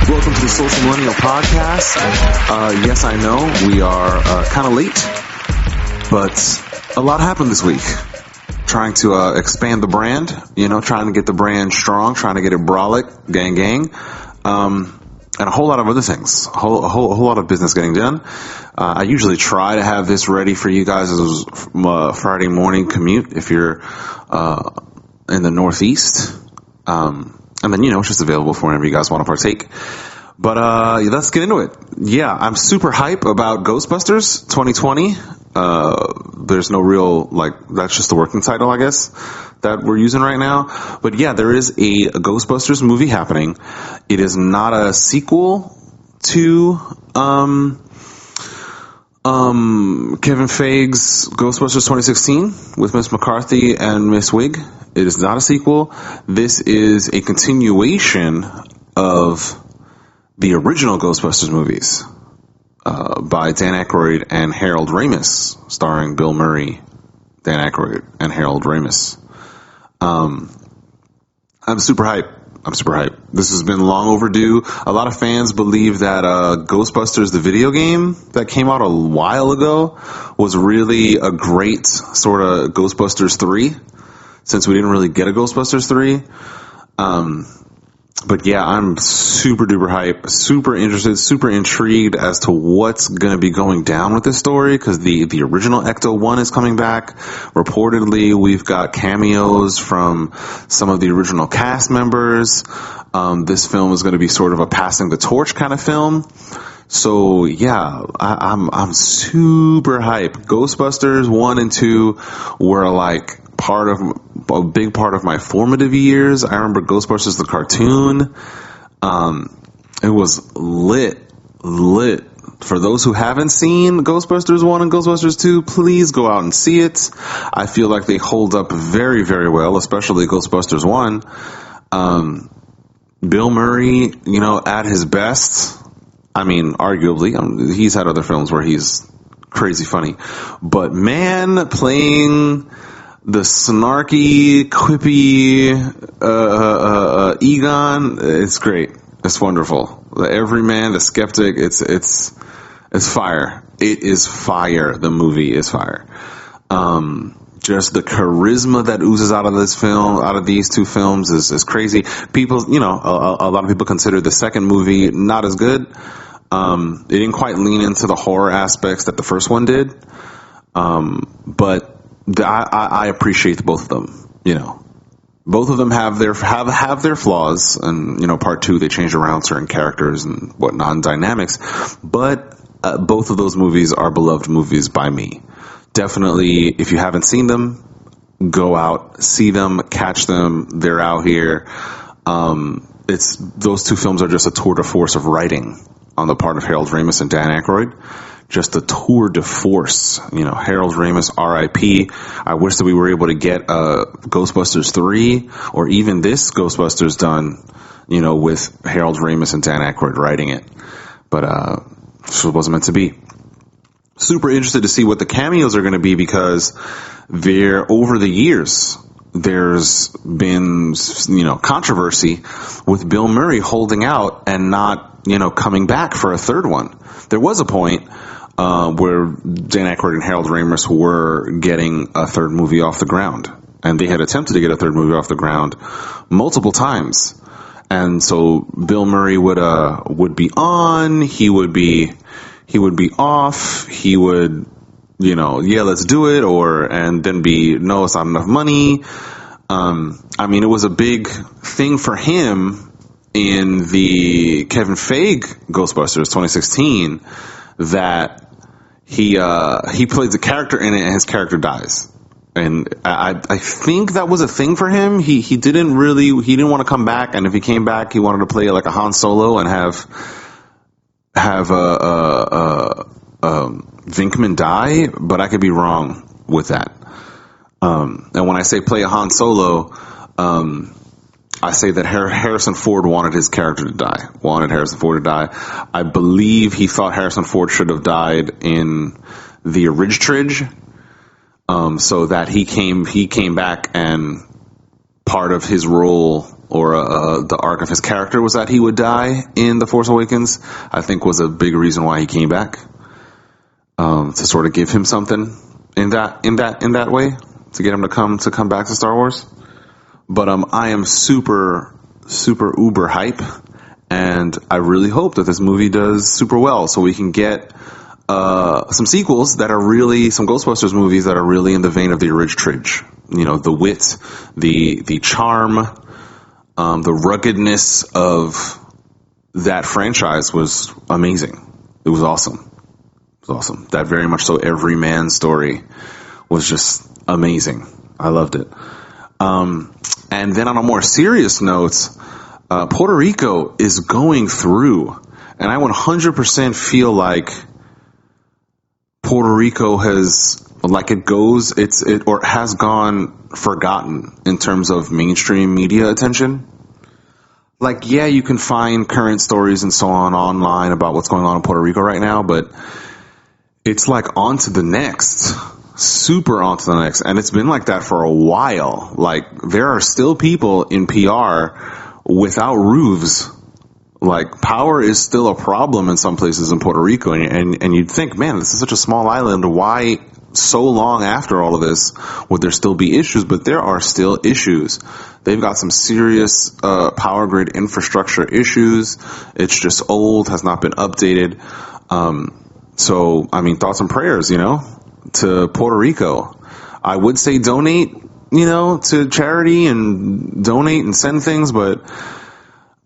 Welcome to the Social Millennial Podcast. Yes, I know we are kind of late, but a lot happened this week. Trying to expand the brand, trying to get the brand strong, trying to get it brolic, gang, and a whole lot of other things. A whole lot of business getting done. I usually try to have this ready for you guys as a Friday morning commute if you're in the Northeast. And then, it's just available for whenever you guys want to partake. But let's get into it. Yeah, I'm super hype about Ghostbusters 2020. There's no real, that's just the working title, I guess, that we're using right now. But yeah, there is a Ghostbusters movie happening. It is not a sequel to Kevin Feige's Ghostbusters 2016 with Miss McCarthy and Miss Wig. It is not a sequel. This is a continuation of the original Ghostbusters movies by Dan Aykroyd and Harold Ramis, starring Bill Murray, Dan Aykroyd, and Harold Ramis. I'm super hyped. This has been long overdue. A lot of fans believe that Ghostbusters, the video game that came out a while ago, was really a great sort of Ghostbusters 3, since we didn't really get a Ghostbusters 3. But yeah, I'm super duper hype, super interested, super intrigued as to what's going to be going down with this story, because the original Ecto-1 is coming back. Reportedly, we've got cameos from some of the original cast members. This film is going to be sort of a passing the torch kind of film. So yeah, I'm super hype. Ghostbusters 1 and 2 were a big part of my formative years. I remember Ghostbusters the cartoon. It was lit. For those who haven't seen Ghostbusters 1 and Ghostbusters 2, please go out and see it. I feel like they hold up very, very well, especially Ghostbusters 1. Bill Murray, at his best. I mean, arguably, he's had other films where he's crazy funny. But man, playing the snarky, quippy Egon, it's great. It's wonderful. The everyman, the skeptic, it's fire. It is fire. The movie is fire. Just the charisma that oozes out of this film, out of these two films, is crazy. People, a lot of people consider the second movie not as good. It didn't quite lean into the horror aspects that the first one did. But I appreciate both of them. Both of them have their flaws, and part 2 they changed around certain characters and whatnot and dynamics. But both of those movies are beloved movies by me. Definitely, if you haven't seen them, go out, see them, catch them. They're out here. Those two films are just a tour de force of writing on the part of Harold Ramis and Dan Aykroyd. Just a tour de force. Harold Ramis, R.I.P. I wish that we were able to get Ghostbusters 3 or even this Ghostbusters done, with Harold Ramis and Dan Aykroyd writing it. But it wasn't meant to be. Super interested to see what the cameos are going to be, because over the years, there's been, controversy with Bill Murray holding out and not, coming back for a third one. There was a point where Dan Aykroyd and Harold Ramis were getting a third movie off the ground, and they had attempted to get a third movie off the ground multiple times. And so Bill Murray would be on, he would be off, he would, let's do it, and then no, it's not enough money. It was a big thing for him in the Kevin Feige Ghostbusters 2016 that he plays a character in it and his character dies. And I think that was a thing for him. He didn't want to come back, and if he came back, he wanted to play like a Han Solo and have Venkman die, but I could be wrong with that. And when I say play a Han Solo, I say that Harrison Ford wanted his character to die, wanted Harrison Ford to die. I believe he thought Harrison Ford should have died in the Ridge-Tridge, so that he came back, and part of his role or the arc of his character was that he would die in The Force Awakens, I think was a big reason why he came back, to sort of give him something in that way, to get him to come back to Star Wars. But I am super uber hype, and I really hope that this movie does super well, so we can get some sequels that are really, some Ghostbusters movies that are really in the vein of the original trilogy. You know, the wit, the charm, the ruggedness of that franchise was amazing. It was awesome. It was awesome. That very much so everyman story was just amazing. I loved it. And then on a more serious note, Puerto Rico is going through, and I 100% feel like Puerto Rico has, like it has gone forgotten in terms of mainstream media attention. Like, yeah, you can find current stories and so on online about what's going on in Puerto Rico right now, but it's like on to the next. Super on to the next. And it's been like that for a while. Like, there are still people in PR without roofs. Like, power is still a problem in some places in Puerto Rico. And you'd think, man, this is such a small island. Why so long after all of this would there still be issues? But there are still issues. They've got some serious power grid infrastructure issues. It's just old, has not been updated. So, I mean, thoughts and prayers, to Puerto Rico. I would say donate, to charity and donate and send things, but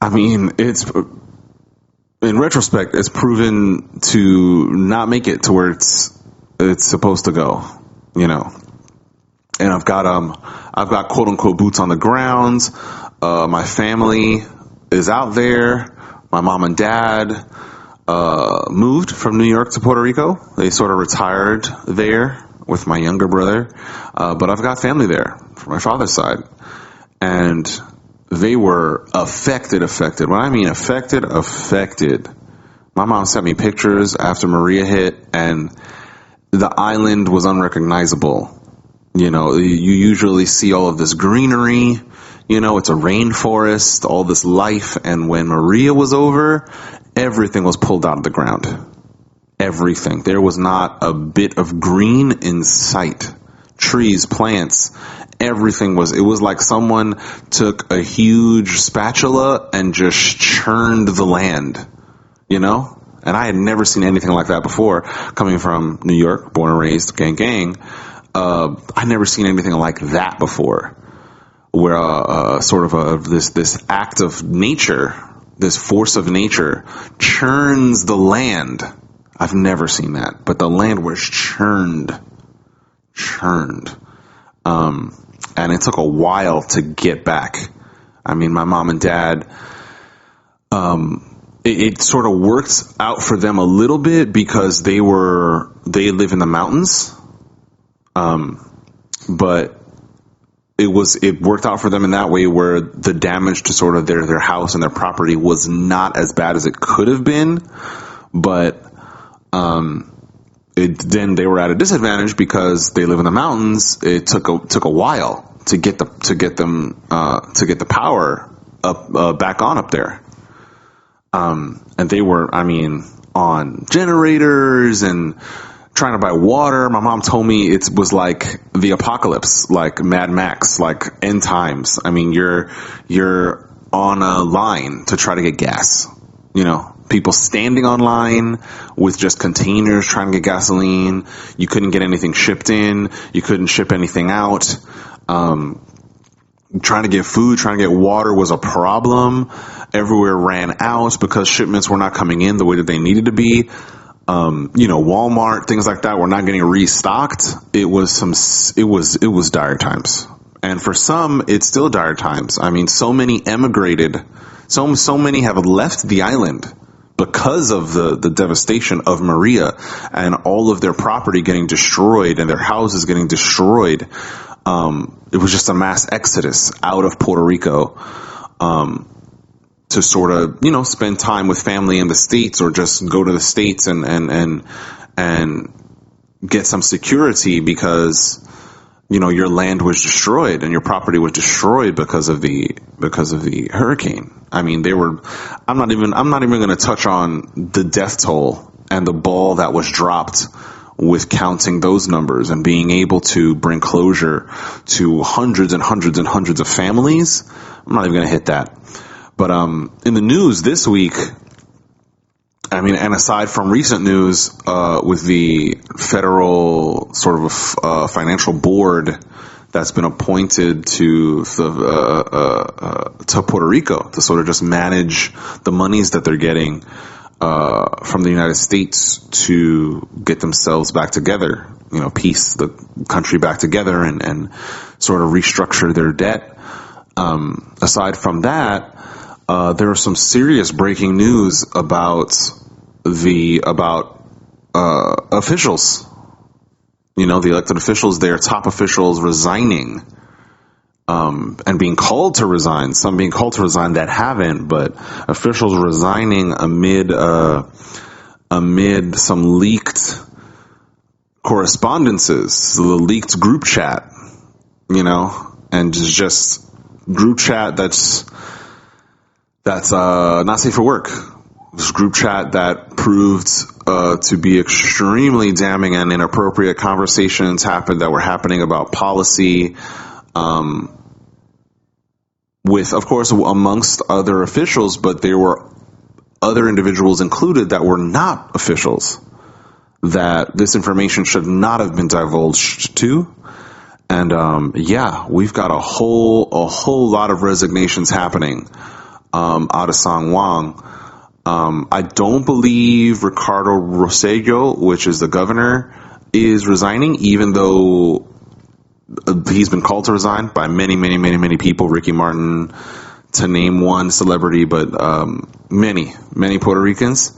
I mean, in retrospect, it's proven to not make it to where it's supposed to go, And I've got quote unquote boots on the ground. My family is out there. My mom and dad moved from New York to Puerto Rico. They sort of retired there with my younger brother. But I've got family there from my father's side. And they were affected. When I mean affected. My mom sent me pictures after Maria hit, and the island was unrecognizable. You usually see all of this greenery. It's a rainforest, all this life. And when Maria was over, everything was pulled out of the ground. Everything. There was not a bit of green in sight. Trees, plants, everything it was like someone took a huge spatula and just churned the land, And I had never seen anything like that before. Coming from New York, born and raised, gang. I'd never seen anything like that before. Where sort of this act of nature, this force of nature, churns the land. I've never seen that, but the land was churned. And it took a while to get back. I mean, my mom and dad, it sort of worked out for them a little bit because they live in the mountains. But it worked out for them in that way where the damage to sort of their house and their property was not as bad as it could have been. But, then they were at a disadvantage because they live in the mountains. It took a while to get the power up, back on up there. And they were, on generators and trying to buy water. My mom told me it was like the apocalypse, like Mad Max, like end times. I mean, you're on a line to try to get gas, people standing on line with just containers trying to get gasoline. You couldn't get anything shipped in. You couldn't ship anything out. Trying to get food, trying to get water was a problem. Everywhere ran out because shipments were not coming in the way that they needed to be. Walmart, things like that were not getting restocked. It was dire times. And for some, it's still dire times. I mean, so many emigrated. So many have left the island because of the devastation of Maria and all of their property getting destroyed and their houses getting destroyed. It was just a mass exodus out of Puerto Rico, to sort of, spend time with family in the States or just go to the States and get some security because, your land was destroyed and your property was destroyed because of the hurricane. I mean, I'm not even going to touch on the death toll and the ball that was dropped with counting those numbers and being able to bring closure to hundreds and hundreds and hundreds of families. I'm not even going to hit that. But in the news this week, I mean, and aside from recent news with the federal sort of financial board that's been appointed to Puerto Rico to sort of just manage the monies that they're getting from the United States to get themselves back together, piece the country back together and sort of restructure their debt. Aside from that, there was some serious breaking news about officials, the elected officials, their top officials resigning, and being called to resign, some being called to resign that haven't, but officials resigning amid some leaked correspondences, the leaked group chat, and just group chat that's not safe for work. This group chat that proved to be extremely damning, and inappropriate conversations that were happening about policy, with, of course, amongst other officials, but there were other individuals included that were not officials that this information should not have been divulged to. And we've got a whole lot of resignations happening out of San Juan. I don't believe Ricardo Rosselló, which is the governor, is resigning, even though he's been called to resign by many people. Ricky Martin, to name one celebrity, but many Puerto Ricans.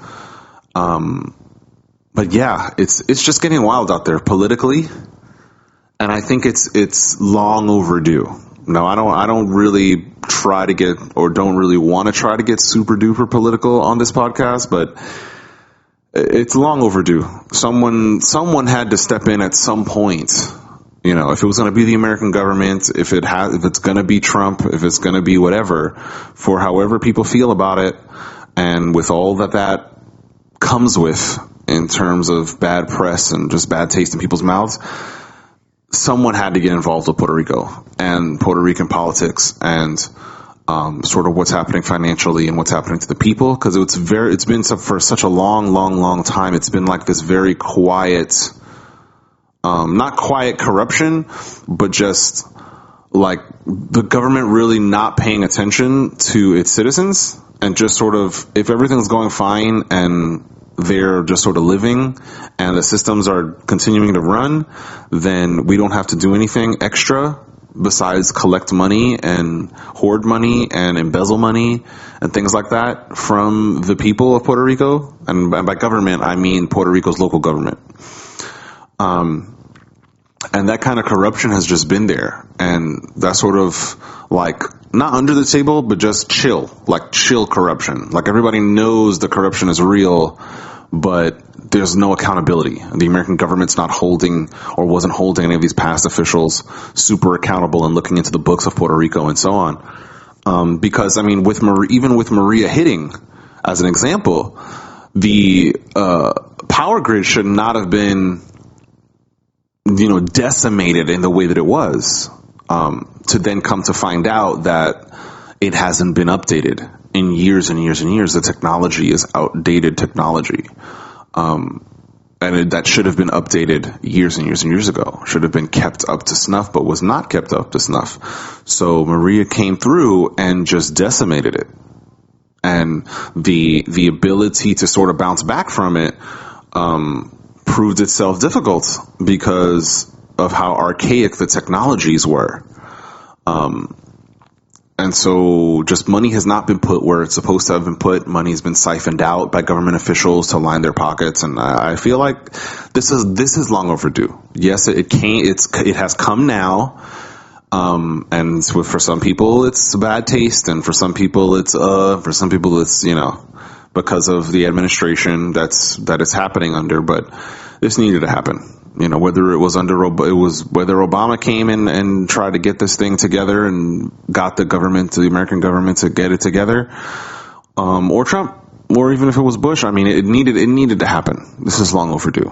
But yeah, it's just getting wild out there politically, and I think it's long overdue. No, I don't really try to get, or don't really want to try to get super duper political on this podcast, but it's long overdue. Someone had to step in at some point. If it was going to be the American government, if it's going to be Trump, if it's going to be whatever, for however people feel about it, and with all that comes with in terms of bad press and just bad taste in people's mouths, someone had to get involved with Puerto Rico and Puerto Rican politics and sort of what's happening financially and what's happening to the people, because it's been for such a long time. It's been like this very quiet. Not quiet corruption, but just like the government really not paying attention to its citizens, and just sort of, if everything's going fine and they're just sort of living and the systems are continuing to run, then we don't have to do anything extra besides collect money and hoard money and embezzle money and things like that from the people of Puerto Rico. And by government, I mean Puerto Rico's local government. And that kind of corruption has just been there. And that sort of, like, not under the table, but just chill corruption. Like, everybody knows the corruption is real, but there's no accountability. The American government's not holding, or wasn't holding, any of these past officials super accountable and looking into the books of Puerto Rico and so on. Because, I mean, even with Maria hitting, as an example, the power grid should not have been decimated in the way that it was, to then come to find out that it hasn't been updated in years and years and years. The technology is outdated technology. And that should have been updated years and years and years ago. Should have been kept up to snuff, but was not kept up to snuff. So Maria came through and just decimated it. And the ability to sort of bounce back from it, proved itself difficult because of how archaic the technologies were. And so just money has not been put where it's supposed to have been put. Money has been siphoned out by government officials to line their pockets. And I feel like this is long overdue. Yes, it has come now. And for some people it's bad taste, and for some people it's because of the administration that it's happening under, but this needed to happen. whether it was whether Obama came in and tried to get this thing together and got the American government to get it together, or Trump, or even if it was Bush. I mean, it needed to happen. This is long overdue.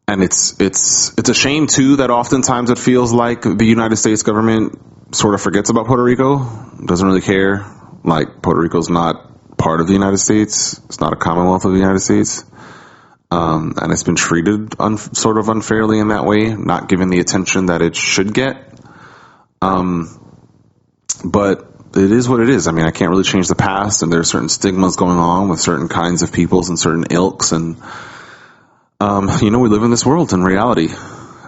And it's a shame too that oftentimes it feels like the United States government sort of forgets about Puerto Rico, doesn't really care. Like, Puerto Rico's not part of the United States. It's not a Commonwealth of the United States. And it's been treated sort of unfairly in that way, not given the attention that it should get. But it is what it is. I mean, I can't really change the past, and there are certain stigmas going on with certain kinds of peoples and certain ilks, and we live in this world in reality,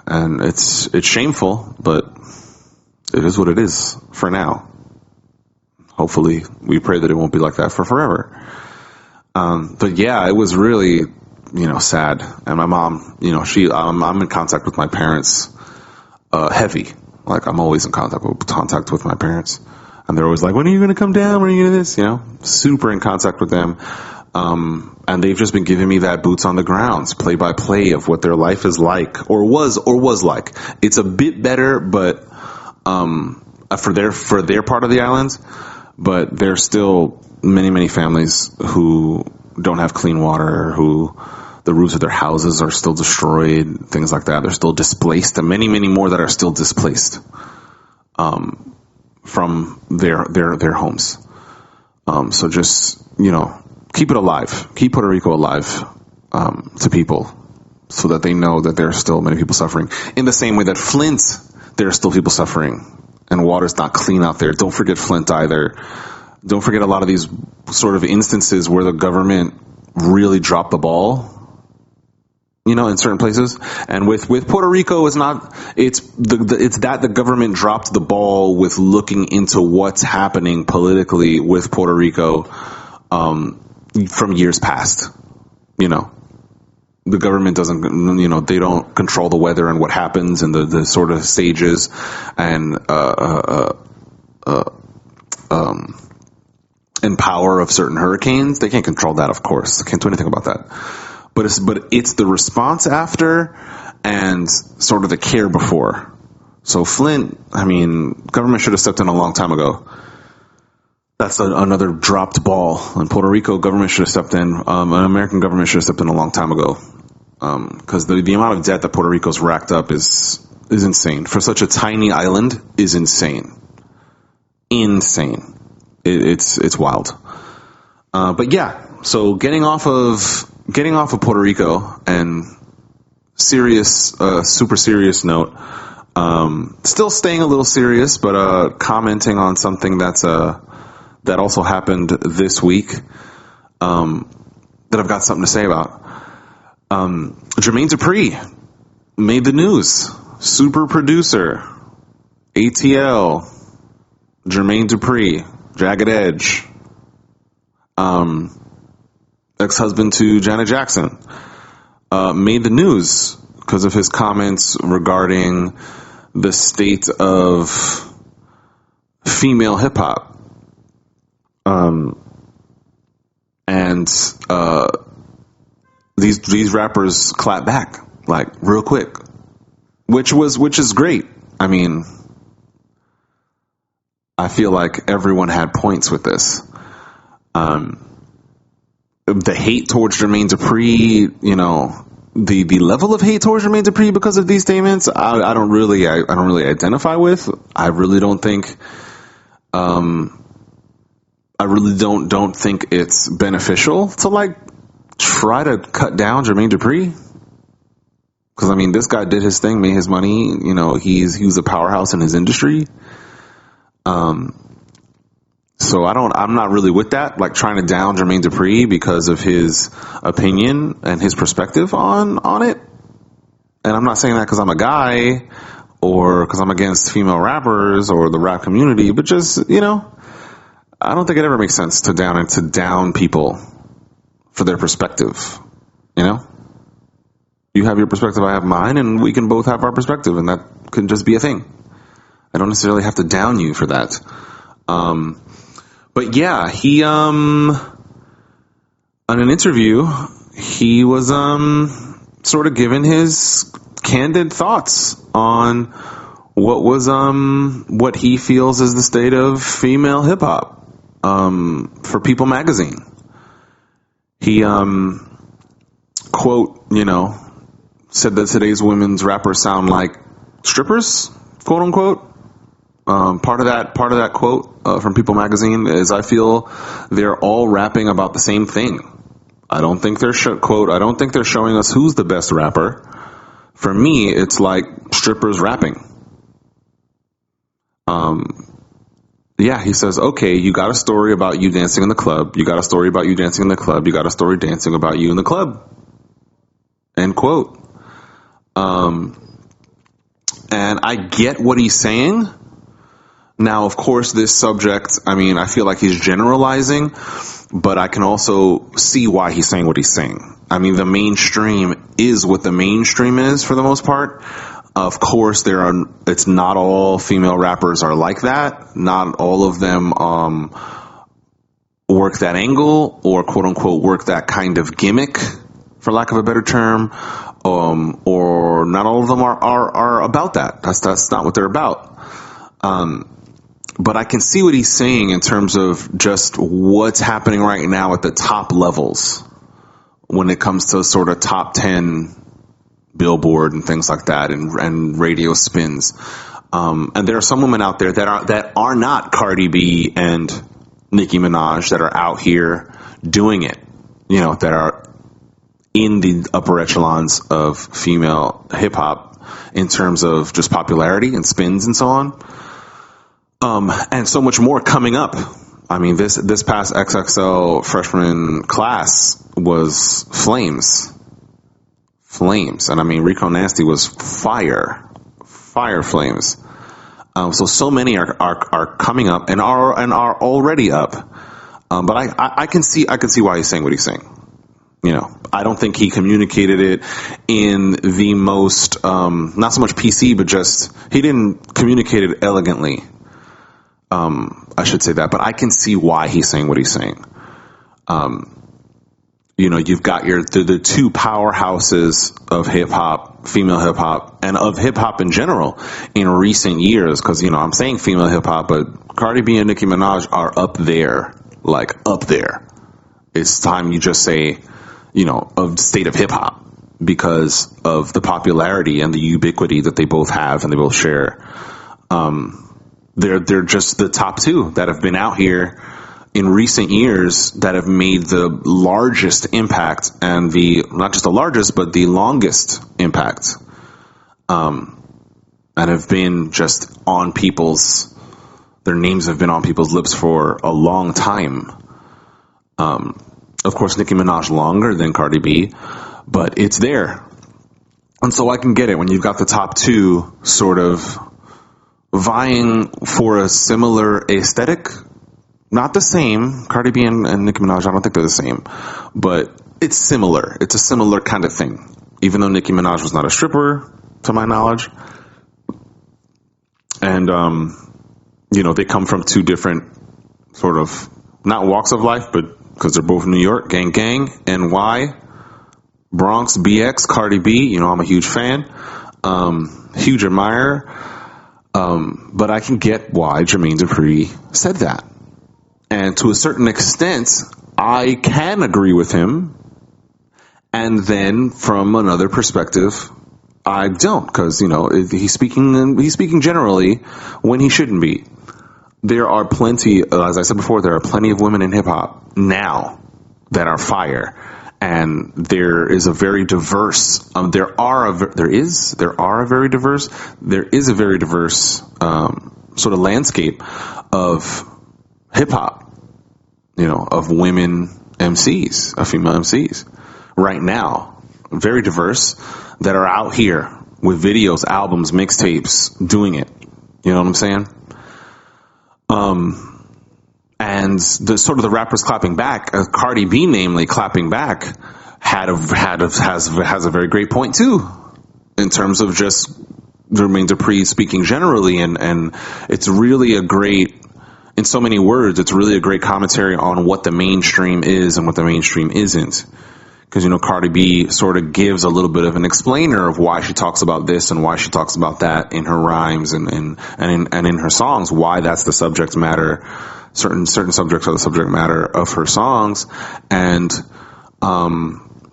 and it's shameful, but it is what it is for now. Hopefully, we pray that it won't be like that for forever. But yeah, it was really, sad. And my mom, I'm in contact with my parents, heavy. Like, I'm always in contact with my parents. And they're always like, when are you going to come down? When are you going to this? Super in contact with them. And they've just been giving me that boots on the ground, play by play of what their life is like, or was like. It's a bit better, but, for their part of the island, but there's still many, many families who don't have clean water, who the roofs of their houses are still destroyed, things like that. They're still displaced, and many, many more that are still displaced, from their homes. So just, keep it alive. Keep Puerto Rico alive, to people, so that they know that there are still many people suffering. In the same way that Flint, there are still people suffering, and water's not clean out there. Don't forget Flint either. Don't forget a lot of these sort of instances where the government really dropped the ball, in certain places. And with Puerto Rico, it's that the government dropped the ball with looking into what's happening politically with Puerto Rico, from years past. The government doesn't, they don't control the weather and what happens and the sort of stages and power of certain hurricanes. They can't control that, of course. They can't do anything about that. But it's the response after and sort of the care before. So Flint, government should have stepped in a long time ago. That's another dropped ball. And Puerto Rico, government should have stepped in. An American government should have stepped in a long time ago. Because the amount of debt that Puerto Rico's racked up is insane. For such a tiny island, is insane. Insane. It's wild. But yeah, so getting off of Puerto Rico and super serious note, still staying a little serious, but commenting on something that also happened this week, that I've got something to say about. Jermaine Dupri made the news. Super producer, ATL, Jermaine Dupri, Jagged Edge, ex-husband to Janet Jackson, made the news because of his comments regarding the state of female hip-hop. And these rappers clap back, like, real quick, which is great. I feel like everyone had points with this. The hate towards Jermaine Dupri, the level of hate towards Jermaine Dupri because of these statements, I don't really identify with. I really don't think, don't think it's beneficial to try to cut down Jermaine Dupri. Because this guy did his thing, made his money. He was a powerhouse in his industry. So I'm not really with that, trying to down Jermaine Dupri because of his opinion and his perspective on it. And I'm not saying that because I'm a guy or because I'm against female rappers or the rap community, but just, I don't think it ever makes sense to down people for their perspective. You have your perspective, I have mine, and we can both have our perspective, and that can just be a thing. I don't necessarily have to down you for that. But yeah, he, on an interview, he was, sort of given his candid thoughts on what he feels is the state of female hip hop for People magazine. He quote, said that today's women's rappers sound like strippers, quote unquote. Part of that quote from People magazine is, I feel they're all rapping about the same thing. I don't think they're showing us who's the best rapper. For me, it's like strippers rapping. Yeah, he says, okay, you got a story about you dancing in the club. You got a story about you dancing in the club. You got a story dancing about you in the club. End quote. And I get what he's saying. Now, of course, this subject, I feel like he's generalizing, but I can also see why he's saying what he's saying. The mainstream is what the mainstream is for the most part. Of course, it's not all female rappers are like that. Not all of them work that angle or quote unquote work that kind of gimmick, for lack of a better term. Or not all of them are about that. That's not what they're about. But I can see what he's saying in terms of just what's happening right now at the top levels when it comes to sort of top 10 Billboard and things like that, and radio spins. And there are some women out there that are not Cardi B and Nicki Minaj that are out here doing it, that are in the upper echelons of female hip hop in terms of just popularity and spins and so on. And so much more coming up. This past XXL freshman class was flames. And Rico Nasty was fire flames. So many are coming up and are already up. But I can see why he's saying what he's saying. I don't think he communicated it in the most, not so much PC, but just, he didn't communicate it elegantly. I should say that, but I can see why he's saying what he's saying. You've got the two powerhouses of hip hop, female hip hop, and of hip hop in general in recent years. Cause, I'm saying female hip hop, but Cardi B and Nicki Minaj are up there, like up there. It's time you just say, of the state of hip hop because of the popularity and the ubiquity that they both have and they both share. They're just the top two that have been out here in recent years that have made the largest impact and not just the largest, but the longest impact. And have been just on their names have been on people's lips for a long time. Of course, Nicki Minaj longer than Cardi B, but it's there. And so I can get it when you've got the top two sort of vying for a similar aesthetic. Not the same. Cardi B and Nicki Minaj, I don't think they're the same. But it's similar. It's a similar kind of thing. Even though Nicki Minaj was not a stripper, to my knowledge. And, they come from two different sort of, not walks of life, but because they're both New York, gang, NY, Bronx, BX, Cardi B. I'm a huge fan. Huge admirer. But I can get why Jermaine Dupri said that. And to a certain extent, I can agree with him. And then from another perspective, I don't, because, he's speaking generally when he shouldn't be. There are plenty, as I said before, there are plenty of women in hip hop now that are fire. And there is a very diverse, there is a very diverse sort of landscape of hip hop, of women MCs, of female MCs right now, very diverse, that are out here with videos, albums, mixtapes, doing it. You know what I'm saying? And the sort of the rappers clapping back, Cardi B namely clapping back, has a very great point too, in terms of just Jermaine Dupri speaking generally, and it's really a great, in so many words, it's really a great commentary on what the mainstream is and what the mainstream isn't. Because, Cardi B sort of gives a little bit of an explainer of why she talks about this and why she talks about that in her rhymes and in her songs, why that's the subject matter. Certain subjects are the subject matter of her songs. And,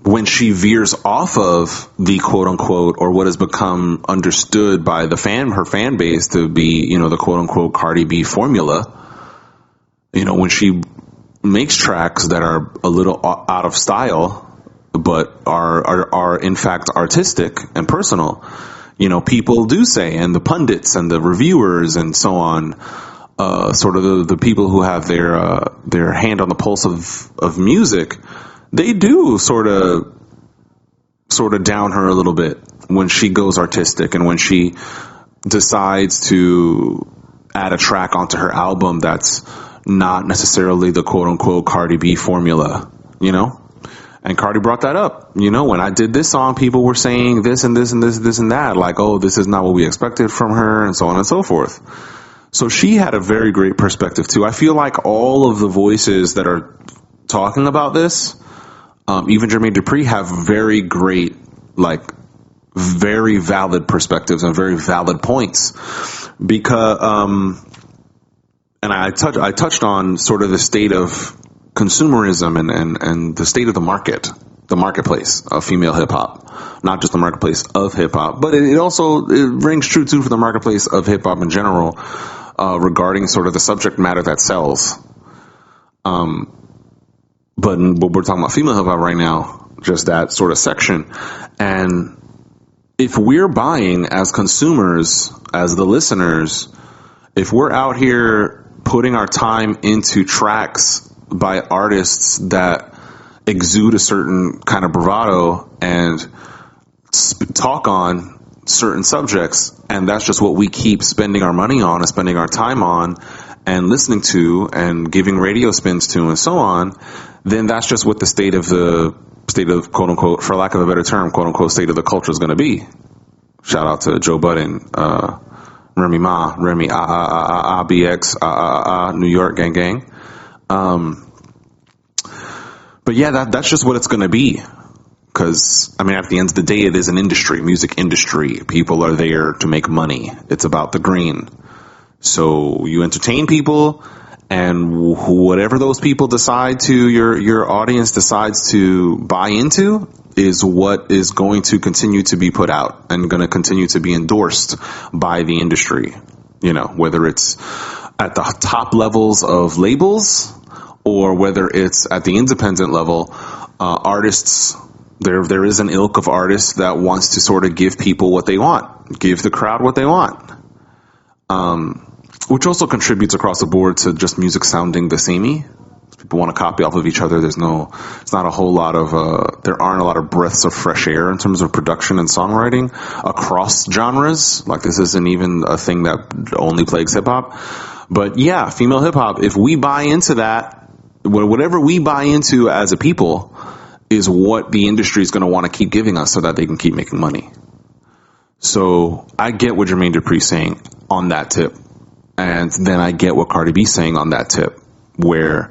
when she veers off of the quote unquote, or what has become understood by her fan base to be, the quote unquote Cardi B formula, when she makes tracks that are a little out of style, but are in fact artistic and personal, people do say, and the pundits and the reviewers and so on, sort of the people who have their hand on the pulse of music, they do sort of down her a little bit when she goes artistic and when she decides to add a track onto her album that's not necessarily the quote unquote Cardi B formula, And Cardi brought that up. When I did this song, people were saying this and this and this and that, like, oh, this is not what we expected from her, and so on and so forth. So she had a very great perspective too. I feel like all of the voices that are talking about this, even Jermaine Dupri, have very great, very valid perspectives and very valid points. Because, and I touched on sort of the state of consumerism and the state of the marketplace of female hip hop, not just the marketplace of hip hop, but it also rings true too for the marketplace of hip hop in general, regarding sort of the subject matter that sells. But we're talking about female hip hop right now, just that sort of section. And if we're buying as consumers, as the listeners, if we're out here putting our time into tracks by artists that exude a certain kind of bravado and talk on certain subjects, and that's just what we keep spending our money on and spending our time on and listening to and giving radio spins to and so on, then that's just what the state of quote unquote, for lack of a better term, quote unquote, state of the culture is going to be. Shout out to Joe Budden, Remy BX, New York gang gang. But yeah, that's just what it's going to be. Because, at the end of the day, it is an industry, music industry. People are there to make money. It's about the green. So you entertain people, and whatever those people decide to, your audience decides to buy into, is what is going to continue to be put out and going to continue to be endorsed by the industry. Whether it's at the top levels of labels or whether it's at the independent level, artists. There is an ilk of artists that wants to sort of give people what they want, give the crowd what they want, which also contributes across the board to just music sounding the samey. People want to copy off of each other. There aren't a lot of breaths of fresh air in terms of production and songwriting across genres. Like, this isn't even a thing that only plagues hip hop. But yeah, female hip hop, if we buy into that, whatever we buy into as a people, is what the industry is going to want to keep giving us so that they can keep making money. So I get what Jermaine Dupri's saying on that tip. And then I get what Cardi B's saying on that tip, where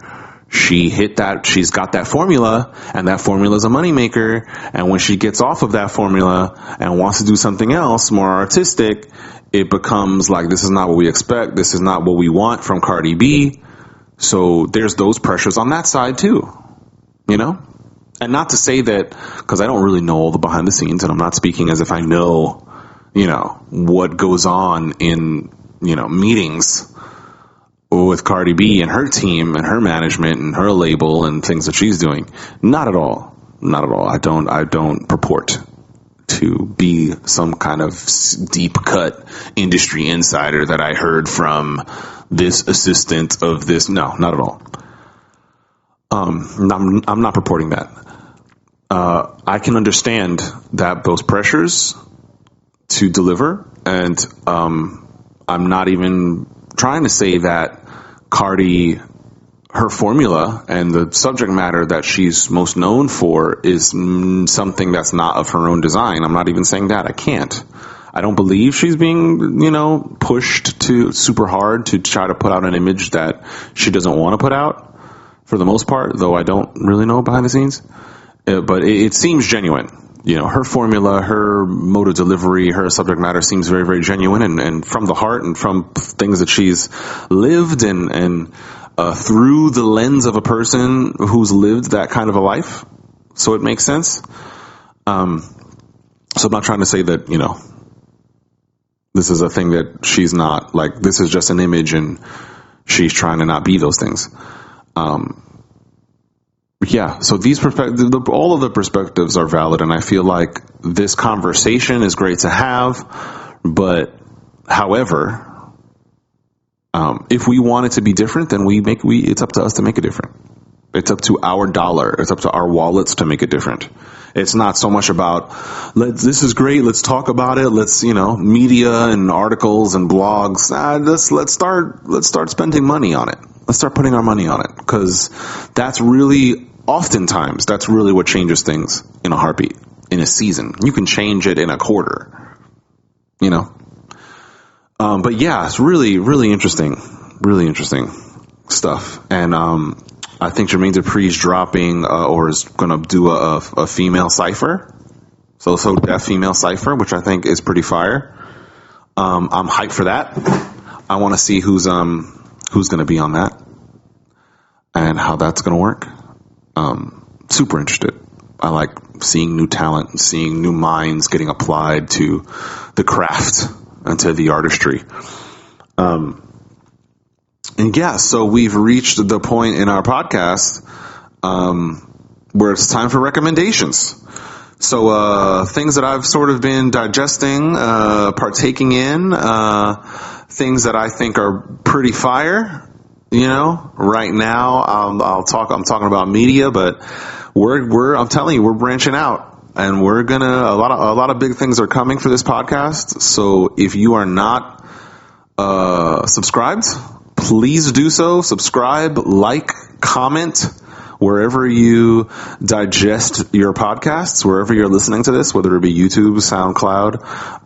she's got that formula, and that formula is a moneymaker. And when she gets off of that formula and wants to do something else more artistic, it becomes like, this is not what we expect. This is not what we want from Cardi B. So there's those pressures on that side too, And not to say that, because I don't really know all the behind the scenes, and I'm not speaking as if I know, what goes on in, meetings with Cardi B and her team and her management and her label and things that she's doing. Not at all. Not at all. I don't purport to be some kind of deep cut industry insider that I heard from this assistant of this. No, not at all. I'm not purporting that. I can understand that those pressures to deliver, and I'm not even trying to say that Cardi, her formula and the subject matter that she's most known for is something that's not of her own design. I'm not even saying that. I can't. I don't believe she's being, pushed to super hard to try to put out an image that she doesn't want to put out, for the most part, though I don't really know behind the scenes. but it seems genuine. You know, her formula, her mode of delivery, her subject matter seems very, very genuine and from the heart and from things that she's lived and through the lens of a person who's lived that kind of a life. So it makes sense. So I'm not trying to say that, you know, this is a thing that she's not, like, this is just an image and she's trying to not be those things. Yeah, so these perspectives, all of the perspectives are valid, and I feel like this conversation is great to have. But, however, if we want it to be different, then it's up to us to make it different. It's up to our dollar. It's up to our wallets to make it different. It's not so much about this is great. Let's talk about it. Let's, you know, media and articles and blogs. Let's start spending money on it. Let's start putting our money on it, because that's really. Oftentimes, that's really what changes things in a heartbeat, in a season. You can change it in a quarter, you know. But yeah, it's really, really interesting stuff. And I think Jermaine Dupri's dropping or is going to do a female cipher, so deaf female cipher, which I think is pretty fire. I'm hyped for that. I want to see who's going to be on that and how that's going to work. Super interested. I like seeing new talent and seeing new minds getting applied to the craft and to the artistry. And yeah, so we've reached the point in our podcast, where it's time for recommendations. So, things that I've sort of been digesting, partaking in, things that I think are pretty fire. You know, right now, I'm talking about media, but I'm telling you, we're branching out, and a lot of big things are coming for this podcast. So if you are not, subscribed, please do so. Subscribe, like, comment, wherever you digest your podcasts, wherever you're listening to this, whether it be YouTube, SoundCloud,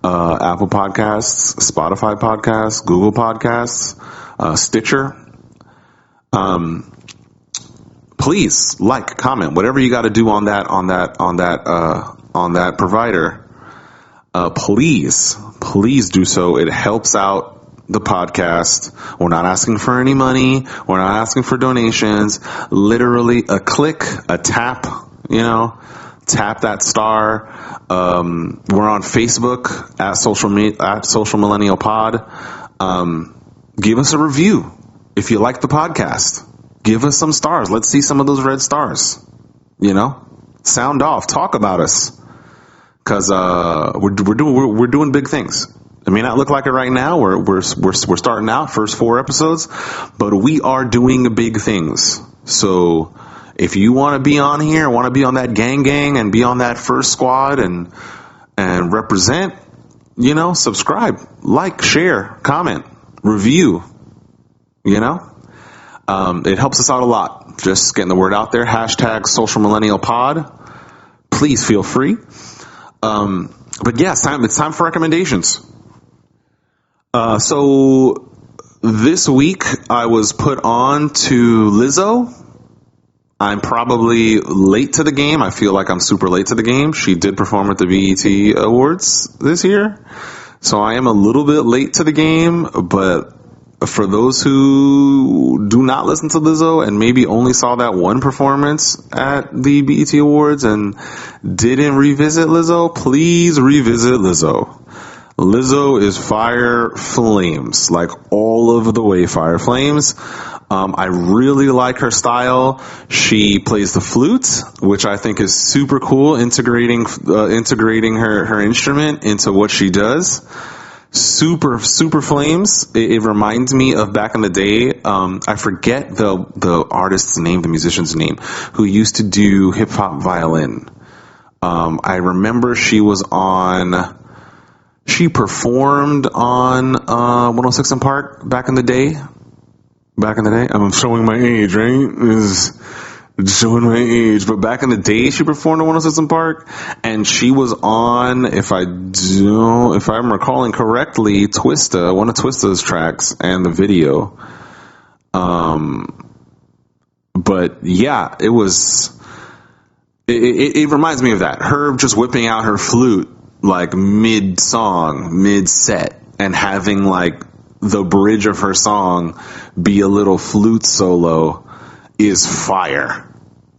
Apple Podcasts, Spotify Podcasts, Google Podcasts, Stitcher. Please like, comment, whatever you got to do on that provider. Please do so. It helps out the podcast. We're not asking for any money. We're not asking for donations. Literally a click, a tap, you know, tap that star. We're on Facebook at Social Millennial Pod. Give us a review. If you like the podcast, give us some stars. Let's see some of those red stars. You know, sound off. Talk about us, because we're doing big things. It may not look like it right now. We're starting out, first 4 episodes, but we are doing big things. So if you want to be on here, want to be on that gang, and be on that first squad and represent, you know, subscribe, like, share, comment, review. You know, it helps us out a lot. Just getting the word out there. Hashtag Social Millennial Pod. Please feel free. But yeah, it's time for recommendations. So this week I was put on to Lizzo. I'm probably late to the game. I feel like I'm super late to the game. She did perform at the BET Awards this year, so I am a little bit late to the game, but for those who do not listen to Lizzo and maybe only saw that one performance at the BET Awards and didn't revisit Lizzo, please revisit Lizzo. Lizzo is fire flames, like all of the way fire flames. I really like her style. She plays the flute, which I think is super cool, integrating her instrument into what she does. Super flames. It reminds me of back in the day. I forget the artist's name, the musician's name, who used to do hip hop violin. I remember she performed on 106 in Park back in the day. I'm showing my age, right? Showing my age, but back in the day, she performed on 106 in Park, and she was on, if I'm recalling correctly, Twista, one of Twista's tracks, and the video. But yeah, it was It reminds me of that. Her just whipping out her flute like mid-song, mid-set, and having like the bridge of her song be a little flute solo is fire.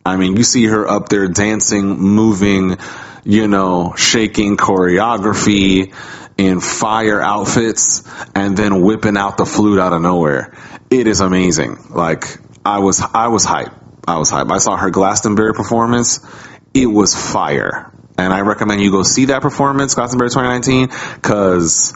I mean, you see her up there dancing, moving, shaking choreography in fire outfits, and then whipping out the flute out of nowhere. It is amazing. Like, I was hyped. I saw her Glastonbury performance. It was fire. And I recommend you go see that performance, Glastonbury 2019, because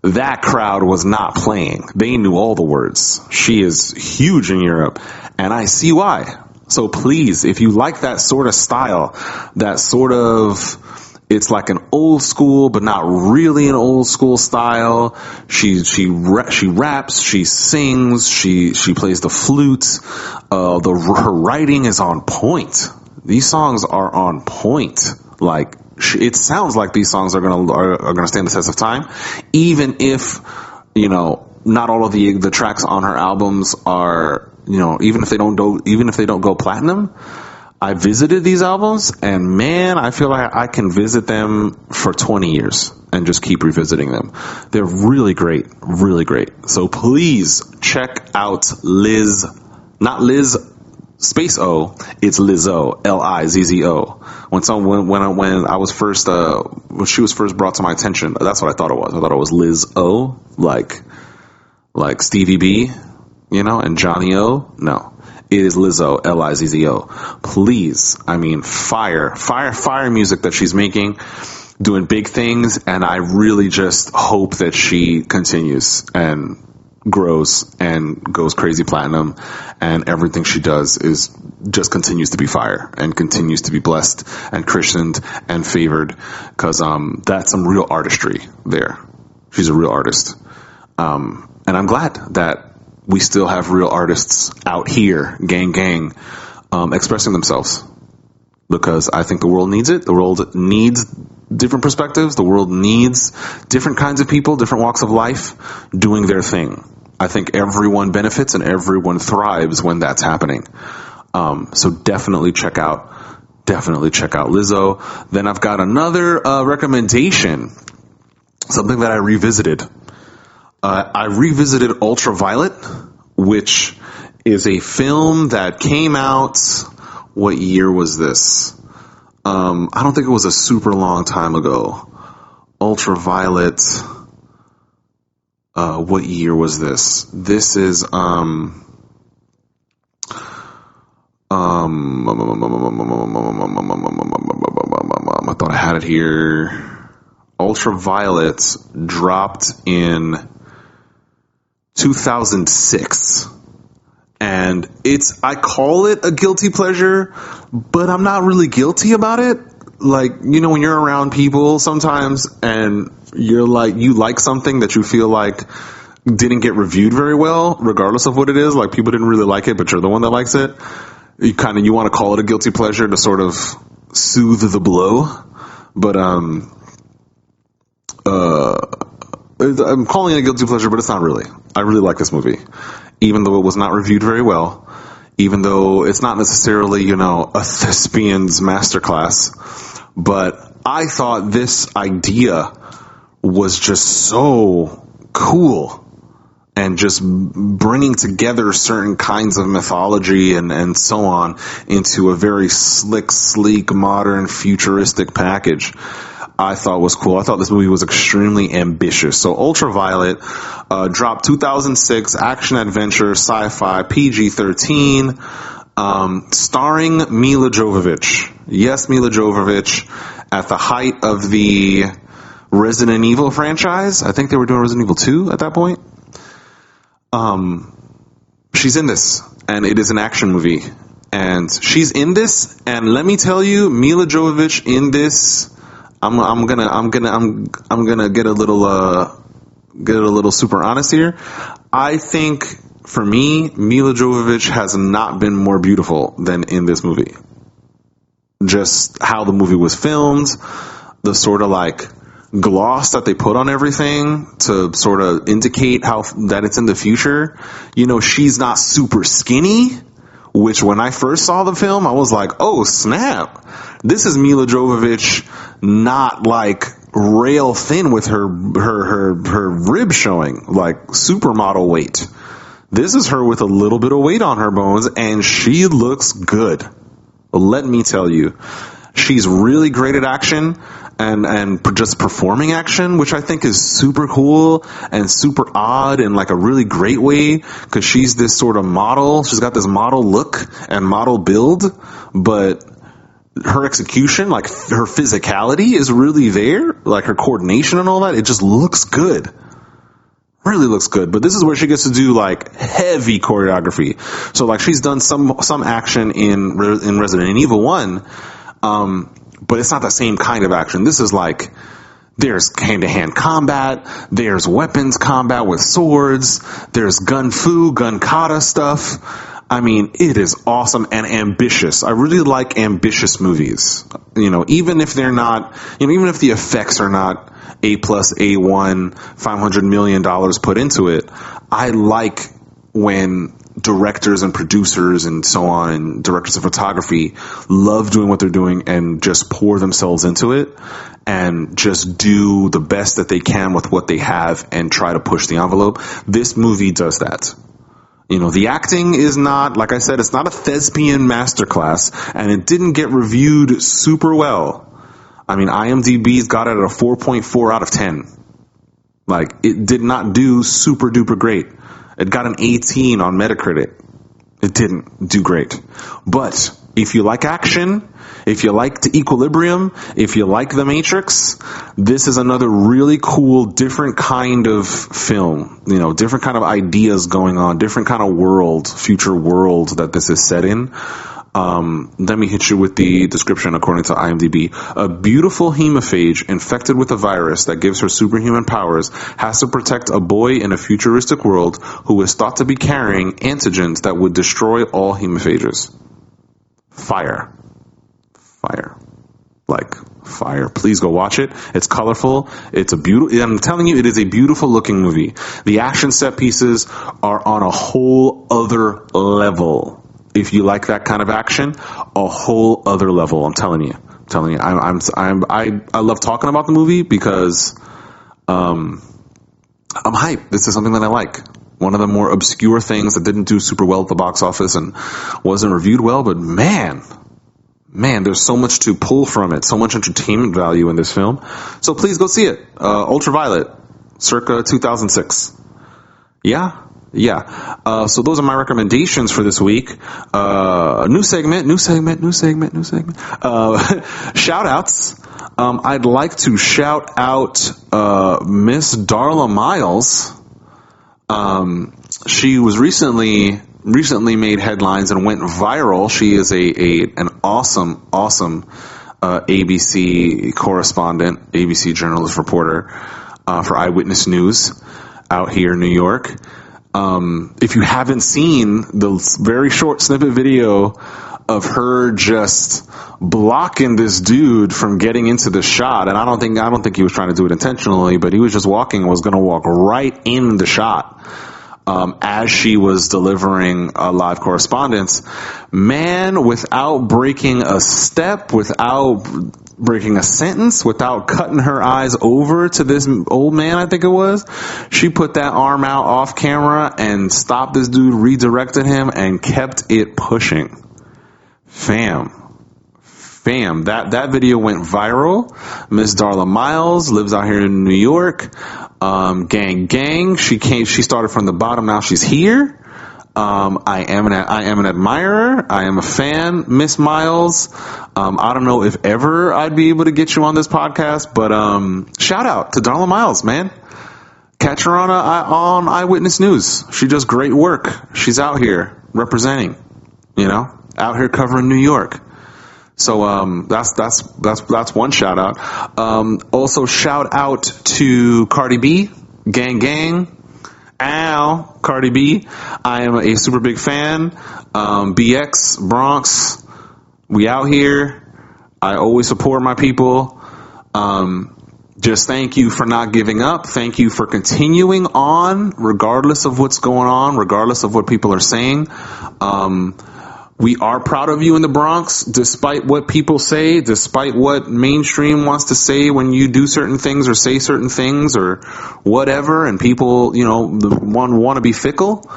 that crowd was not playing. They knew all the words. She is huge in Europe, and I see why. So please, if you like that sort of style, that sort of, it's like an old school, but not really an old school style. She raps, she sings, she plays the flute. Her writing is on point. These songs are on point. Like, it sounds like these songs are gonna stand the test of time, even if not all of the tracks on her albums are even if they don't go platinum. I visited these albums, and man, I feel like I can visit them for 20 years and just keep revisiting them. They're really great, really great. So please check out Liz, not Liz space O, it's Lizzo, Lizzo. When I was first, when she was first brought to my attention, that's what I thought it was. I thought it was Liz O, like Stevie B, and Johnny O. No. It is Lizzo, Lizzo. Please, I mean, fire music that she's making, doing big things, and I really just hope that she continues and grows and goes crazy platinum, and everything she does just continues to be fire and continues to be blessed and christened and favored, because that's some real artistry there. She's a real artist, and I'm glad that we still have real artists out here, gang, expressing themselves, because I think the world needs it. The world needs different perspectives. The world needs different kinds of people, different walks of life doing their thing. I think everyone benefits and everyone thrives when that's happening. So definitely check out Lizzo. Then I've got another recommendation, something that I revisited. I revisited Ultraviolet, which is a film that came out, what year was this? I don't think it was a super long time ago. Ultraviolet, what year was this? This is, I thought I had it here. Ultraviolet dropped in 2006, and I call it a guilty pleasure, but I'm not really guilty about it. Like, when you're around people sometimes and you like something that you feel like didn't get reviewed very well, regardless of what it is, like people didn't really like it, but you're the one that likes it. You want to call it a guilty pleasure to sort of soothe the blow, but I'm calling it a guilty pleasure, but it's not really. I really like this movie, even though it was not reviewed very well, even though it's not necessarily, a thespian's masterclass, but I thought this idea was just so cool, and just bringing together certain kinds of mythology and so on into a very slick, sleek, modern, futuristic package, I thought was cool. I thought this movie was extremely ambitious. So Ultraviolet dropped 2006, action adventure, sci-fi, PG-13, starring Mila Jovovich. Yes, Mila Jovovich, at the height of the Resident Evil franchise. I think they were doing Resident Evil 2 at that point. She's in this, and it is an action movie. And she's in this, and let me tell you, Mila Jovovich in this, I'm gonna get a little super honest here. I think for me, Mila Jovovich has not been more beautiful than in this movie. Just how the movie was filmed, the sort of like gloss that they put on everything to sort of indicate that it's in the future. She's not super skinny, which when I first saw the film, I was like, oh snap, this is Mila Jovovich, not like rail thin with her ribs showing, like supermodel weight. This is her with a little bit of weight on her bones, and she looks good. Let me tell you, she's really great at action and just performing action, which I think is super cool and super odd in like a really great way, because she's this sort of model. She's got this model look and model build, but her execution, like her physicality is really there, like her coordination and all that. It just looks good. Really looks good. But this is where she gets to do like heavy choreography. So like she's done some action in Resident Evil 1, but it's not the same kind of action. This is like, there's hand-to-hand combat, there's weapons combat with swords, there's gun kata stuff. I mean, it is awesome and ambitious. I really like ambitious movies. Even if they're not, even if the effects are not A+, A1, $500 million put into it, I like when directors and producers and so on, and directors of photography love doing what they're doing and just pour themselves into it and just do the best that they can with what they have and try to push the envelope. This movie does that. The acting is not, like I said, it's not a thespian masterclass, and it didn't get reviewed super well. I mean, IMDb's got it at a 4.4 out of 10. Like, it did not do super duper great. It got an 18 on Metacritic. It didn't do great. But if you like action, if you like The Equilibrium, if you like The Matrix, this is another really cool, different kind of film. Different kind of ideas going on, different kind of world, future world that this is set in. Let me hit you with the description according to IMDb. A beautiful hemophage infected with a virus that gives her superhuman powers has to protect a boy in a futuristic world who is thought to be carrying antigens that would destroy all hemophages. Fire. Like fire. Please go watch it. It's colorful. It's a beautiful, I'm telling you, it is a beautiful looking movie. The action set pieces are on a whole other level. If you like that kind of action, a whole other level. I'm telling you. I love talking about the movie because I'm hyped. This is something that I like. One of the more obscure things that didn't do super well at the box office and wasn't reviewed well, but man, there's so much to pull from it, so much entertainment value in this film. So please go see it. Ultraviolet, circa 2006. Yeah. So those are my recommendations for this week. New segment. Shout outs. I'd like to shout out Miss Darla Miles. She was recently made headlines and went viral. She is an awesome ABC correspondent, ABC journalist reporter for Eyewitness News out here in New York. If you haven't seen the very short snippet video of her just blocking this dude from getting into the shot, and I don't think he was trying to do it intentionally, but he was just was going to walk right in the shot, as she was delivering a live correspondence, man, without breaking a step, without breaking a sentence, without cutting her eyes over to this old man, I think it was, she put that arm out off camera and stopped this dude, redirected him, and kept it pushing. Fam, that video went viral. Miss Darla Miles lives out here in New York. Gang. She started from the bottom. Now she's here. I am an admirer. I am a fan, Miss Miles. I don't know if ever I'd be able to get you on this podcast, but shout out to Darla Miles, man. Catch her on Eyewitness News. She does great work. She's out here representing, out here covering New York. So that's one shout out. Also shout out to Cardi B, gang. Ow, Cardi B. I am a super big fan. BX, Bronx, we out here. I always support my people. Just thank you for not giving up. Thank you for continuing on, regardless of what's going on, regardless of what people are saying. We are proud of you in the Bronx, despite what people say, despite what mainstream wants to say when you do certain things or say certain things or whatever, and people, want to be fickle.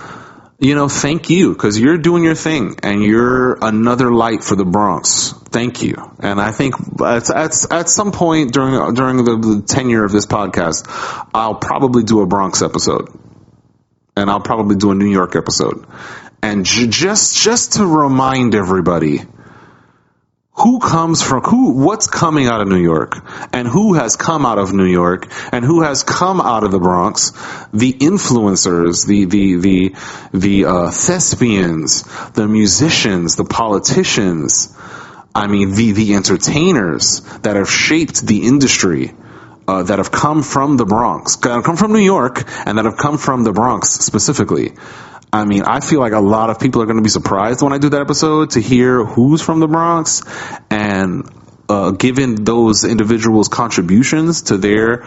Thank you, because you're doing your thing, and you're another light for the Bronx. Thank you. And I think at some point during the tenure of this podcast, I'll probably do a Bronx episode, and I'll probably do a New York episode. And just to remind everybody what's coming out of New York, and who has come out of New York, and who has come out of the Bronx, the influencers, the thespians, the musicians, the politicians, the entertainers that have shaped the industry, that have come from the Bronx, that have come from New York, and that have come from the Bronx specifically. I feel like a lot of people are going to be surprised when I do that episode to hear who's from the Bronx, and given those individuals' contributions to their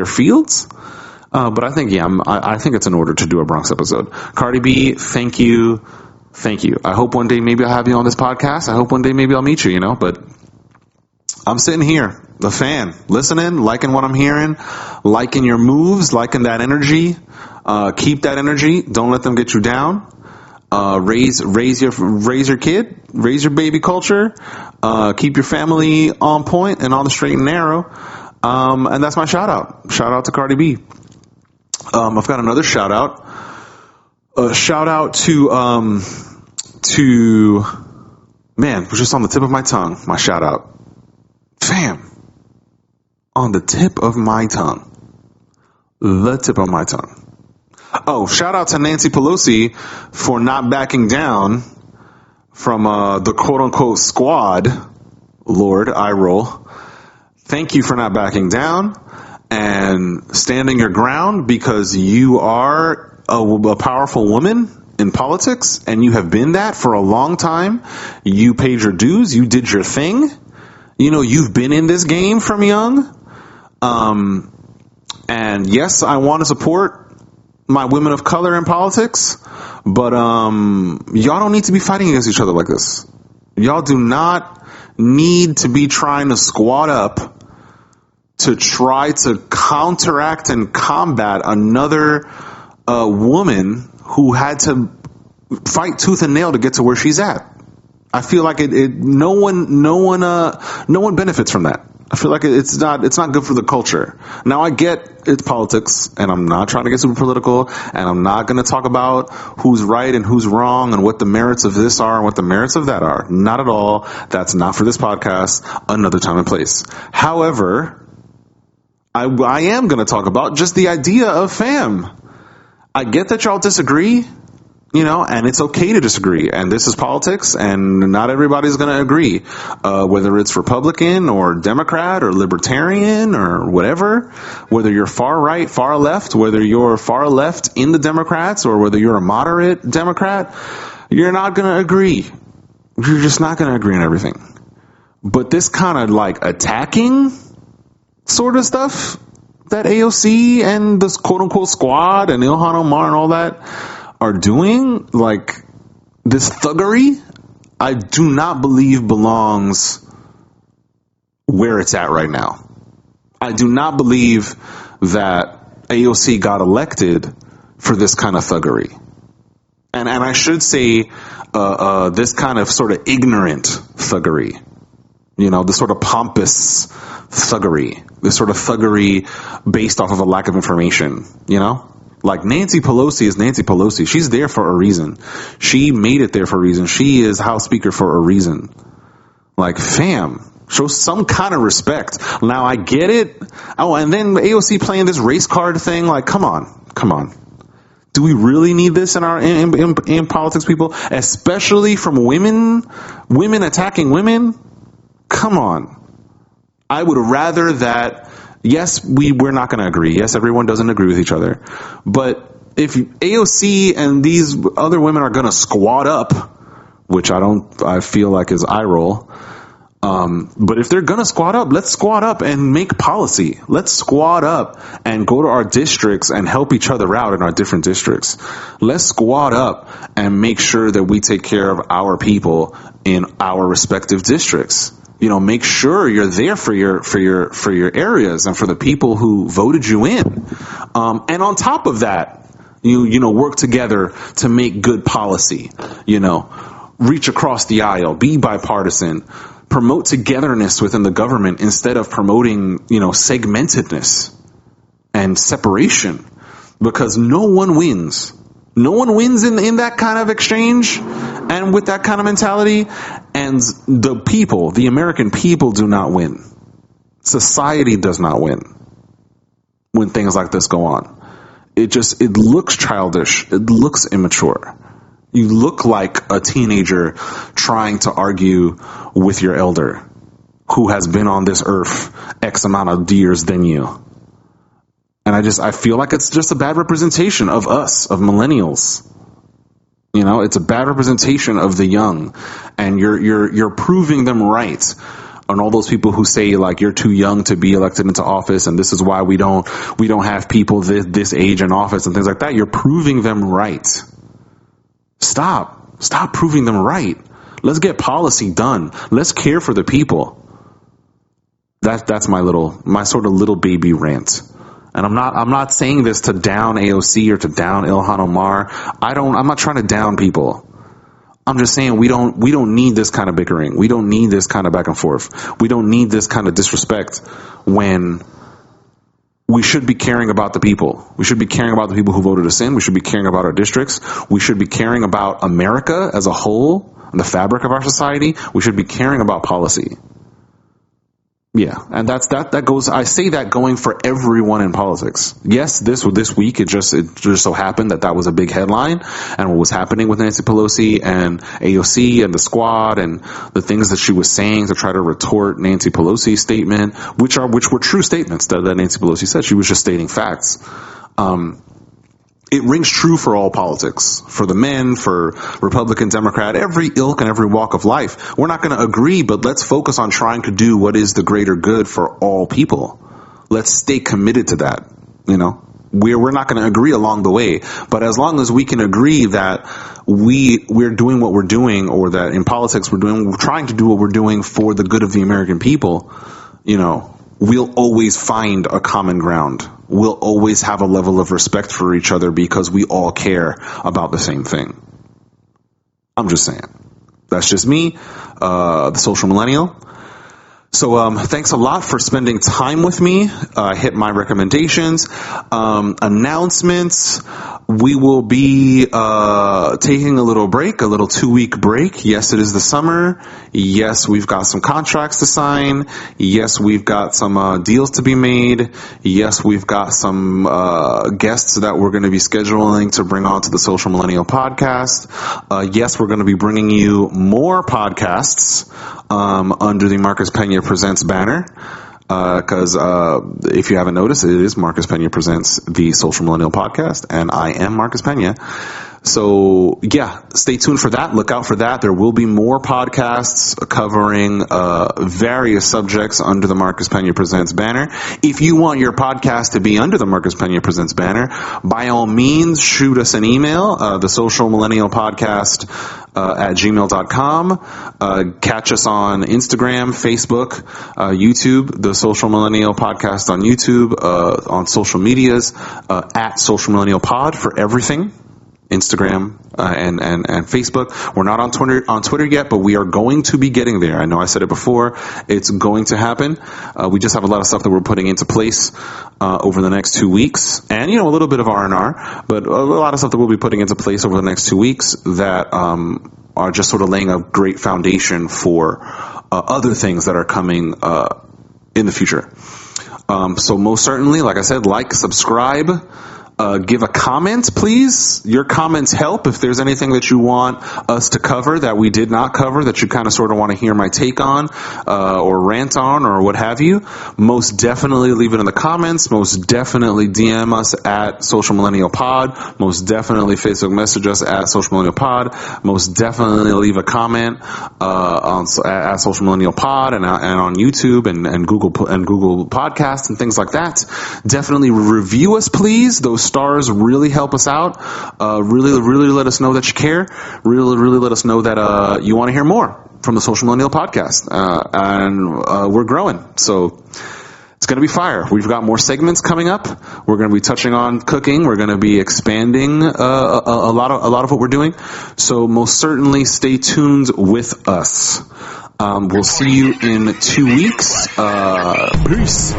fields. But I think, I think it's in order to do a Bronx episode. Cardi B, thank you. I hope one day maybe I'll have you on this podcast. I hope one day maybe I'll meet you, but I'm sitting here, the fan, listening, liking what I'm hearing, liking your moves, liking that energy. Keep that energy. Don't let them get you down. Raise your kid. Raise your baby culture. Keep your family on point and on the straight and narrow. And that's my shout out. Shout out to Cardi B. I've got another shout out. Shout out to man, was just on the tip of my tongue. My shout out. Fam. On the tip of my tongue. The tip of my tongue. Oh, shout out to Nancy Pelosi for not backing down from the quote-unquote squad. Lord, I roll. Thank you for not backing down and standing your ground, because you are a powerful woman in politics, and you have been that for a long time. You paid your dues. You did your thing. You've been in this game from young. And yes, I want to support my women of color in politics, but y'all don't need to be fighting against each other like this. Y'all do not need to be trying to squad up to try to counteract and combat another woman who had to fight tooth and nail to get to where she's at. I feel like no one benefits from that. I feel like it's not good for the culture. Now, I get it's politics, and I'm not trying to get super political, and I'm not going to talk about who's right and who's wrong and what the merits of this are and what the merits of that are. Not at all. That's not for this podcast. Another time and place. However, I am going to talk about just the idea of fam. I get that y'all disagree. And it's okay to disagree. And this is politics, and not everybody's going to agree. Whether it's Republican or Democrat or Libertarian or whatever, whether you're far right, far left, whether you're far left in the Democrats or whether you're a moderate Democrat, you're not going to agree. You're just not going to agree on everything. But this kind of like attacking sort of stuff that AOC and this quote unquote squad and Ilhan Omar and all that are doing, like this thuggery, I do not believe belongs where it's at right now. I do not believe that AOC got elected for this kind of thuggery. And I should say this kind of sort of ignorant thuggery. The sort of pompous thuggery. This sort of thuggery based off of a lack of information, Like Nancy Pelosi is Nancy Pelosi. She's there for a reason. She made it there for a reason. She is House Speaker for a reason. Like, fam, show some kind of respect. Now, I get it. Oh, and then AOC playing this race card thing. Like, come on. Do we really need this in politics, people? Especially from women attacking women? Come on. I would rather that. Yes, we're not going to agree. Yes, everyone doesn't agree with each other. But if AOC and these other women are going to squad up, which I feel like is eye roll, But if they're going to squad up, let's squad up and make policy. Let's squad up and go to our districts and help each other out in our different districts. Let's squad up and make sure that we take care of our people in our respective districts. You know, make sure you're there for your areas and for the people who voted you in. And on top of that, you know, work together to make good policy, you know, reach across the aisle, be bipartisan, promote togetherness within the government instead of promoting, you know, segmentedness and separation, because no one wins. No one wins in that kind of exchange and with that kind of mentality. And the people, the American people, do not win. Society does not win when things like this go on. It looks childish. It looks immature. You look like a teenager trying to argue with your elder who has been on this earth X amount of years than you. And I feel like it's just a bad representation of us, of millennials. You know, it's a bad representation of the young, and you're proving them right. And all those people who say like you're too young to be elected into office, and this is why we don't have people this age in office and things like that. You're proving them right. Stop proving them right. Let's get policy done. Let's care for the people. That's my sort of little baby rant. And I'm not saying this to down AOC or to down Ilhan Omar. I'm not trying to down people. I'm just saying we don't need this kind of bickering. We don't need this kind of back and forth. We don't need this kind of disrespect when we should be caring about the people. We should be caring about the people who voted us in. We should be caring about our districts. We should be caring about America as a whole and the fabric of our society. We should be caring about policy. Yeah, and that goes. I say that going for everyone in politics. Yes, this week it just so happened that was a big headline, and what was happening with Nancy Pelosi and AOC and the squad and the things that she was saying to try to retort Nancy Pelosi's statement, which were true statements that Nancy Pelosi said. She was just stating facts. It rings true for all politics, for the men, for Republican, Democrat, every ilk and every walk of life. We're not going to agree, but let's focus on trying to do what is the greater good for all people. Let's stay committed to that. You know, we're not going to agree along the way, but as long as we can agree that we're doing what we're doing, or that in politics we're trying to do what we're doing for the good of the American people, you know, we'll always find a common ground. We'll always have a level of respect for each other because we all care about the same thing. I'm just saying. That's just me, the social millennial. So thanks a lot for spending time with me. Hit my recommendations. Announcements. We will be taking a little break, a little 2-week break. Yes, it is the summer. Yes, we've got some contracts to sign. Yes, we've got some deals to be made. Yes, we've got some guests that we're going to be scheduling to bring on to the Social Millennial podcast. Yes, we're going to be bringing you more podcasts under the Marcus Peña Presents banner. Because if you haven't noticed, it is Marcus Peña Presents the Social Millennial Podcast, and I am Marcus Peña. So, yeah, stay tuned for that. Look out for that. There will be more podcasts covering various subjects under the Marcus Peña Presents banner. If you want your podcast to be under the Marcus Peña Presents banner, by all means, shoot us an email, the Social Millennial Podcast at gmail.com. Catch us on Instagram, Facebook, YouTube, the Social Millennial Podcast on YouTube, on social medias, at Social Millennial Pod for everything. Instagram and Facebook. We're not on Twitter yet, but we are going to be getting there. I know I said it before. It's going to happen. We just have a lot of stuff that we're putting into place over the next 2 weeks, and a little bit of R&R, but a lot of stuff that we'll be putting into place over the next 2 weeks that are just sort of laying a great foundation for other things that are coming in the future. So most certainly, like I said, subscribe. Give a comment, please. Your comments help. If there's anything that you want us to cover that we did not cover, that you kind of sort of want to hear my take on, or rant on, or what have you, most definitely leave it in the comments. Most definitely DM us at Social Millennial Pod. Most definitely Facebook message us at Social Millennial Pod. Most definitely leave a comment at Social Millennial Pod and on YouTube and Google Podcasts and things like that. Definitely review us, please. Those stars really help us out. Really let us know that you care. Really let us know that you want to hear more from the Social Millennial Podcast. And we're growing, so it's going to be fire. We've got more segments coming up. We're going to be touching on cooking. We're going to be expanding a lot of what we're doing. So most certainly stay tuned with us. We'll see you in 2 weeks. Peace.